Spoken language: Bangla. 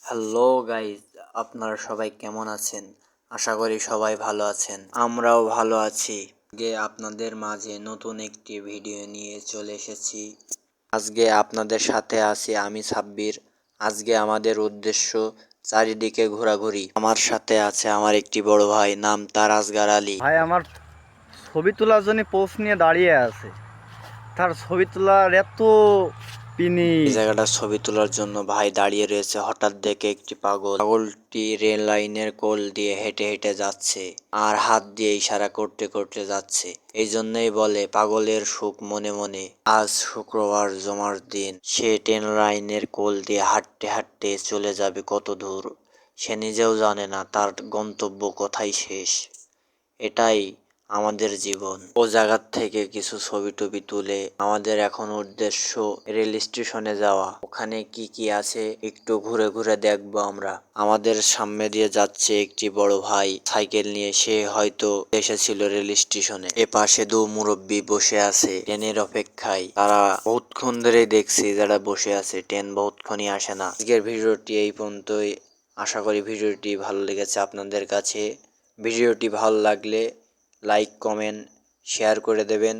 হ্যালো গাইস, আপনারা সবাই কেমন আছেন? আশা করি সবাই ভালো আছেন। আমরাও ভালো আছি। আজকে আপনাদের মাঝে নতুন একটি ভিডিও নিয়ে চলে এসেছি। আজকে আপনাদের সাথে আছি আমি সাব্বির। আজকে আমাদের উদ্দেশ্য চারিদিকে ঘোরাঘুরি। আমার সাথে আছে আমার একটি বড় ভাই, নাম তার আসগার আলী। ভাই আমার ছবি তোলার জন্য পোজ নিয়ে দাঁড়িয়ে আছে। তার ছবি তোলার এত পিনি। এই জায়গাটার ছবি তোলার জন্য ভাই দাঁড়িয়ে রয়েছে। হঠাৎ দেখে একটি পাগলটি রেল লাইনের কোল দিয়ে হেঁটে হেঁটে যাচ্ছে আর হাত দিয়ে ইশারা করতে করতে যাচ্ছে। এই জন্যই বলে পাগলের সুখ মনে মনে। আজ শুক্রবার জমার দিন, সে ট্রেন লাইনের কোল দিয়ে হাঁটতে হাঁটতে চলে যাবে কত দূর সে নিজেও জানে না। তার গন্তব্য কোথায় শেষ। এটাই আমাদের জীবন। ও জায়গার থেকে কিছু ছবি টবি তুলে আমাদের এখন উদ্দেশ্য রেল স্টেশনে যাওয়া। ওখানে কি কি আছে একটু ঘুরে ঘুরে দেখবো আমরা। আমাদের সামনে দিয়ে যাচ্ছে একটি বড় ভাই সাইকেল নিয়ে। সে হয়তো এসেছিল রেল স্টেশনে। এ পাশে দু মুরব্বী বসে আছে ট্রেনের অপেক্ষায়। তারা বহুতক্ষণ ধরেই দেখছি যারা বসে আছে, ট্রেন বহুতক্ষণই আসে না। আজকের ভিডিওটি এই পর্যন্তই। আশা করি ভিডিওটি ভালো লেগেছে আপনাদের কাছে। ভিডিওটি ভালো লাগলে লাইক, কমেন্ট, শেয়ার করে দেবেন।